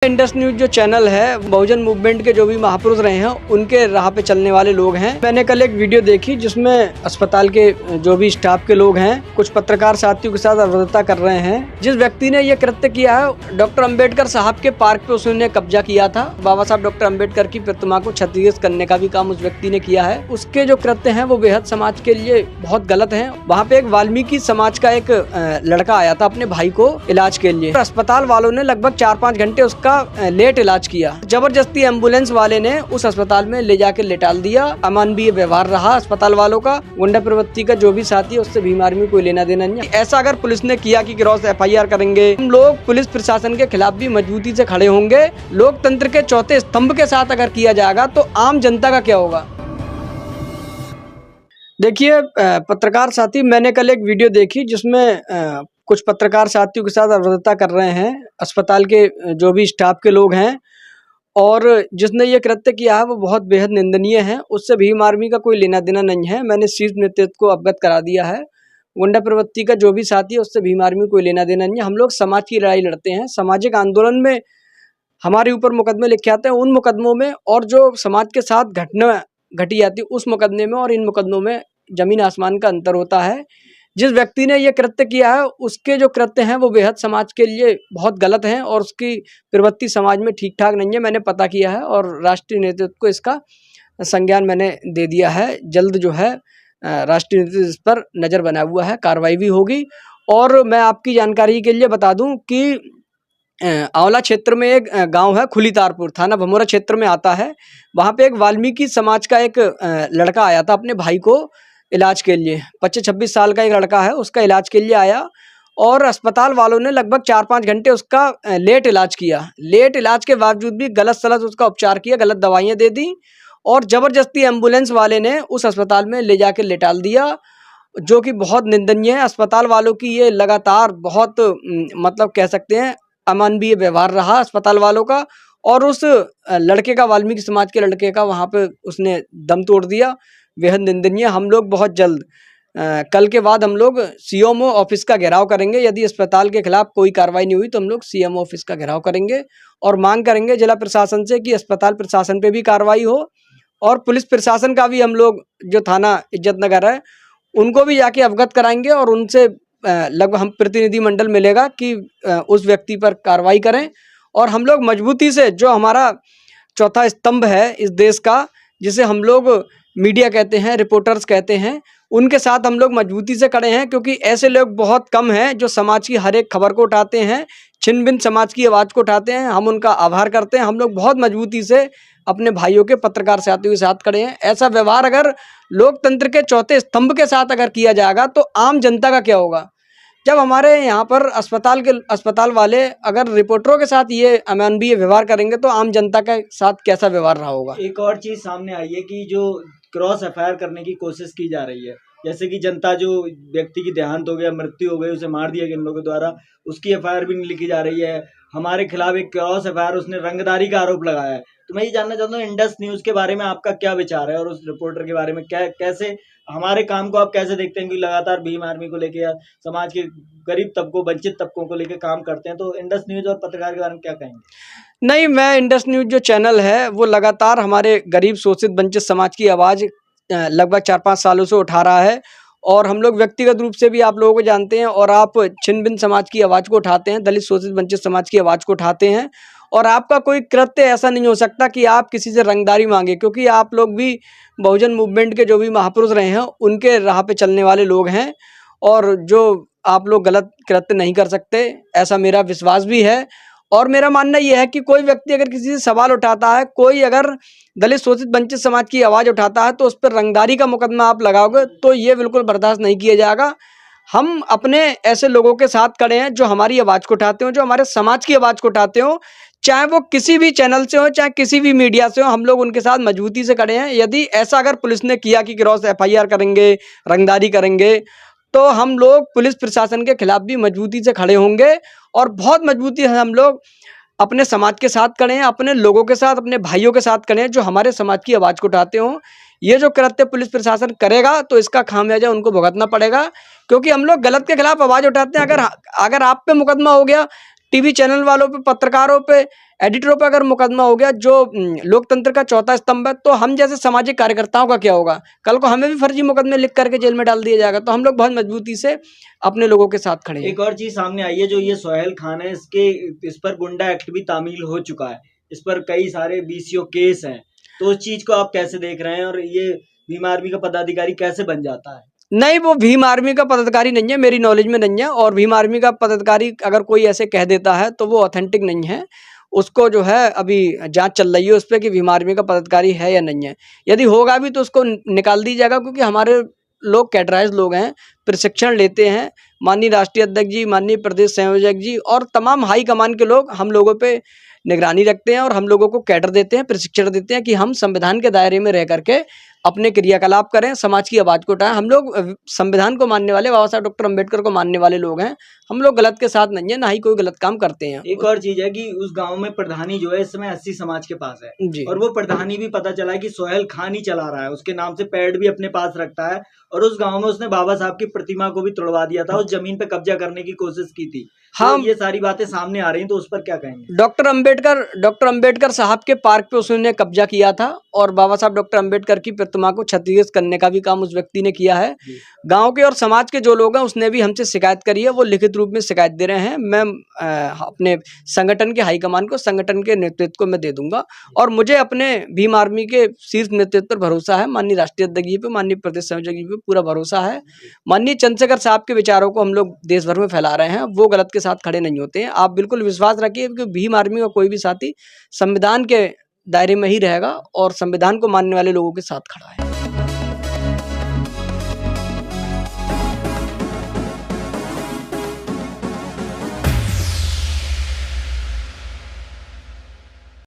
Indus news जो channel है, बहुजन movement के जो भी महापुरुष रहे हैं उनके राह पे चलने वाले लोग हैं। मैंने कल एक वीडियो देखी जिसमें अस्पताल के जो भी स्टाफ के लोग हैं कुछ पत्रकार साथियों के साथ अभद्रता कर रहे हैं। जिस व्यक्ति ने ये कृत्य किया है, डॉक्टर अंबेडकर साहब के पार्क पे उसने कब्जा किया था। बाबा साहब डॉक्टर अंबेडकर की प्रतिमा को क्षतिग्रस्त करने का भी काम उस व्यक्ति ने किया है। उसके जो कृत्य हैं वो बेहद समाज के लिए बहुत गलत है। वहाँ पे एक वाल्मीकि समाज का एक लड़का आया था अपने भाई को इलाज के लिए। अस्पताल वालों ने लगभग 4-5 घंटे उसका लेट इलाज किया। जबरदस्ती एम्बुलेंस वाले ने उस अस्पताल में ले जाके लेटाल दिया। अमानवीय व्यवहार रहा अस्पताल वालों का। गुंडा प्रवृत्ति का जो भी साथी है उससे भीम आर्मी कोई लेना देना नहीं। ऐसा अगर पुलिस ने किया कि क्रॉस FIR करेंगे, हम लोग पुलिस प्रशासन के खिलाफ भी मजबूती से खड़े होंगे। लोकतंत्र के चौथे स्तंभ के साथ अगर किया जाएगा तो आम जनता का क्या होगा। देखिए पत्रकार साथी, मैंने कल एक वीडियो देखी जिसमें कुछ पत्रकार साथियों के साथ अभद्रता कर रहे हैं अस्पताल के जो भी स्टाफ के लोग हैं, और जिसने ये कृत्य किया है वो बहुत बेहद निंदनीय है। उससे भीम आर्मी का कोई लेना देना नहीं है। मैंने शीर्ष नेतृत्व को अवगत करा दिया है। गुंडा प्रवृत्ति का जो भी साथी है उससे भीम आर्मी कोई लेना देना नहीं है। हम लोग समाज की लड़ाई लड़ते हैं। सामाजिक आंदोलन में हमारे ऊपर मुकदमे लिखे आते हैं। उन मुकदमों में और जो समाज के साथ घटना घटी जाती है उस मुकदमे में और इन मुकदमों में जमीन आसमान का अंतर होता है। जिस व्यक्ति ने ये कृत्य किया है उसके जो कृत्य हैं वो बेहद समाज के लिए बहुत गलत हैं और उसकी प्रवृत्ति समाज में ठीक ठाक नहीं है। मैंने पता किया है और राष्ट्रीय नेतृत्व को इसका संज्ञान मैंने दे दिया है। जल्द जो है राष्ट्रीय नेतृत्व इस पर नज़र बना हुआ है, कार्रवाई भी होगी। और मैं आपकी जानकारी के लिए बता दूं कि आंवला क्षेत्र में एक गांव है खुलीतारपुर, थाना भमोरा क्षेत्र में आता है। वहाँ पे एक वाल्मीकि समाज का एक लड़का आया था अपने भाई को इलाज के लिए। 25-26 साल का एक लड़का है, उसका इलाज के लिए आया और अस्पताल वालों ने लगभग 4-5 घंटे उसका लेट इलाज किया। लेट इलाज के बावजूद भी गलत सलत उसका उपचार किया, गलत दवाइयाँ दे दी और ज़बरदस्ती एम्बुलेंस वाले ने उस अस्पताल में ले जाके लेटाल दिया, जो कि बहुत निंदनीय है। अस्पताल वालों की ये लगातार बहुत मतलब कह सकते हैं अमानवीय व्यवहार रहा अस्पताल वालों का। और उस लड़के का, वाल्मीकि समाज के लड़के का, वहाँ पे उसने दम तोड़ दिया। बेहद निंदनीय। हम लोग बहुत जल्द कल के बाद हम लोग CMO ऑफिस का घेराव करेंगे। यदि अस्पताल के खिलाफ कोई कार्रवाई नहीं हुई तो हम लोग CMO ऑफिस का घेराव करेंगे और मांग करेंगे जिला प्रशासन से कि अस्पताल प्रशासन पे भी कार्रवाई हो और पुलिस प्रशासन का भी हम लोग जो थाना इज्जतनगर है उनको भी जाके अवगत कराएंगे और उनसे लगभग हम प्रतिनिधिमंडल मिलेगा कि उस व्यक्ति पर कार्रवाई करें। और हम लोग मजबूती से, जो हमारा चौथा स्तंभ है इस देश का, जिसे हम लोग मीडिया कहते हैं, रिपोर्टर्स कहते हैं, उनके साथ हम लोग मजबूती से खड़े हैं। क्योंकि ऐसे लोग बहुत कम हैं जो समाज की हर एक खबर को उठाते हैं, छिन भिन समाज की आवाज़ को उठाते हैं। हम उनका आभार करते हैं। हम लोग बहुत मजबूती से अपने भाइयों के, पत्रकार साथियों के साथ खड़े हैं। ऐसा व्यवहार अगर लोकतंत्र के चौथे स्तंभ के साथ अगर किया जाएगा तो आम जनता का क्या होगा। जब हमारे यहाँ पर अस्पताल वाले अगर रिपोर्टरों के साथ ये अमानवीय व्यवहार करेंगे तो आम जनता के साथ कैसा व्यवहार रहा होगा। एक और चीज सामने आई है कि जो क्रॉस FIR करने की कोशिश की जा रही है, जैसे कि जनता, जो व्यक्ति की देहांत हो गया, मृत्यु हो गई, उसे मार दिया गया इन लोगों द्वारा, उसकी FIR भी नहीं लिखी जा रही है। हमारे खिलाफ एक क्रॉस FIR, उसने रंगदारी का आरोप लगाया है। तो मैं ये जानना चाहता हूँ इंडस न्यूज के बारे में आपका क्या विचार है और उस रिपोर्टर के बारे में कैसे हमारे काम को आप कैसे देखते हैं कि लगातार भीम आर्मी को लेके या समाज के गरीब तबकों, वंचित तबकों को लेके काम करते हैं। तो इंडस न्यूज और पत्रकार के बारे में क्या कहेंगे। नहीं, मैं इंडस न्यूज जो चैनल है वो लगातार हमारे गरीब, शोषित, वंचित समाज की आवाज़ लगभग 4-5 सालों से उठा रहा है। और हम लोग व्यक्तिगत रूप से भी आप लोगों को जानते हैं और आप छिन भिन समाज की आवाज़ को उठाते हैं, दलित, शोषित, वंचित समाज की आवाज़ को उठाते हैं। और आपका कोई कृत्य ऐसा नहीं हो सकता कि आप किसी से रंगदारी मांगे, क्योंकि आप लोग भी बहुजन मूवमेंट के जो भी महापुरुष रहे हैं उनके राह पे चलने वाले लोग हैं और जो आप लोग गलत कृत्य नहीं कर सकते, ऐसा मेरा विश्वास भी है। और मेरा मानना यह है कि कोई व्यक्ति अगर किसी से सवाल उठाता है, कोई अगर दलित, शोषित, वंचित समाज की आवाज़ उठाता है तो उस पर रंगदारी का मुकदमा आप लगाओगे तो ये बिल्कुल बर्दाश्त नहीं किया जाएगा। हम अपने ऐसे लोगों के साथ खड़े हैं जो हमारी आवाज़ को उठाते हो, जो हमारे समाज की आवाज़ को उठाते हो, चाहे वो किसी भी चैनल से हो, चाहे किसी भी मीडिया से हो। हम लोग उनके साथ मजबूती से खड़े हैं। यदि ऐसा अगर पुलिस ने किया कि क्रॉस FIR करेंगे, रंगदारी करेंगे, तो हम लोग पुलिस प्रशासन के खिलाफ भी मजबूती से खड़े होंगे और बहुत मजबूती से हम लोग अपने समाज के साथ खड़े हैं, अपने लोगों के साथ, अपने भाइयों के साथ खड़े हैं जो हमारे समाज की आवाज़ को उठाते हों। ये जो कृत्य पुलिस प्रशासन करेगा तो इसका खामियाजा उनको भुगतना पड़ेगा, क्योंकि हम लोग गलत के खिलाफ आवाज़ उठाते हैं। अगर आप पे मुकदमा हो गया, टीवी चैनल वालों पे, पत्रकारों पे, एडिटरों पर अगर मुकदमा हो गया, जो लोकतंत्र का चौथा स्तंभ है, तो हम जैसे सामाजिक कार्यकर्ताओं का क्या होगा? कल को हमें भी फर्जी मुकदमे लिख करके जेल में डाल दिया जाएगा। तो हम लोग बहुत मजबूती से अपने लोगों के साथ खड़े हैं। एक और चीज सामने आई है, जो ये सोहेल खान है, इस पर गुंडा एक्ट भी तामील हो चुका है, इस पर कई सारे बीसीओ केस हैं। तो उस चीज को आप कैसे देख रहे हैं, और ये भीम आर्मी का पदाधिकारी कैसे बन जाता है? नहीं, वो भीम आर्मी का पदाधिकारी नहीं है, मेरी नॉलेज में नहीं है। और भीम आर्मी का पदाधिकारी अगर कोई ऐसे कह देता है तो वो ऑथेंटिक नहीं है। उसको जो है अभी जांच चल रही है उस पर कि भीम आर्मी का पदाधिकारी है या नहीं है। यदि होगा भी तो उसको निकाल दी जाएगा, क्योंकि हमारे लोग कैडराइज लोग हैं, प्रशिक्षण लेते हैं। माननीय राष्ट्रीय अध्यक्ष जी, माननीय प्रदेश संयोजक जी और तमाम हाई कमान के लोग हम लोगों पे निगरानी रखते हैं और हम लोगों को कैडर देते हैं, प्रशिक्षण देते हैं कि हम संविधान के दायरे में रह करके अपने क्रियाकलाप करें, समाज की आवाज़ को उठाएं। हम लोग संविधान को मानने वाले, बाबा साहब डॉक्टर अम्बेडकर को मानने वाले लोग हैं। हम लोग गलत के साथ नहीं है, ना ही कोई गलत काम करते हैं। एक और चीज है कि उस गांव में प्रधानी जो है इस समय 80 समाज के पास है जी। और वो प्रधानी भी पता चला है कि सोहेल खान ही चला रहा है, उसके नाम से पैड भी अपने पास रखता है। और उस गांव में उसने बाबा साहब की प्रतिमा को भी तोड़वा दिया था, उस जमीन पे कब्जा करने की कोशिश की थी। हाँ, तो ये सारी बातें सामने आ रही हैं, तो उस पर क्या कहेंगे? डॉक्टर अंबेडकर साहब के पार्क पे उसने कब्जा किया था और बाबा साहब डॉक्टर अंबेडकर की प्रतिमा को क्षतिग्रस्त करने का भी काम उस व्यक्ति ने किया है। गांव के और समाज के जो लोग हैं उसने भी हमसे शिकायत करी है, वो लिखित रूप में शिकायत दे रहे हैं। मैं अपने संगठन के हाईकमान को, संगठन के नेतृत्व को मैं दे दूंगा। और मुझे अपने भीम आर्मी के शीर्ष नेतृत्व पर भरोसा है, माननीय राष्ट्रीय अध्यक्ष जी पे, माननीय प्रदेश संयोजक जी पे पूरा भरोसा है। माननीय चंद्रशेखर साहब के विचारों को हम लोग देश भर में फैला रहे हैं, वो गलत के साथ खड़े नहीं होते हैं। आप बिल्कुल विश्वास रखिए कि भीम आर्मी का कोई भी साथी संविधान के दायरे में ही रहेगा और संविधान को मानने वाले लोगों के साथ खड़ा है।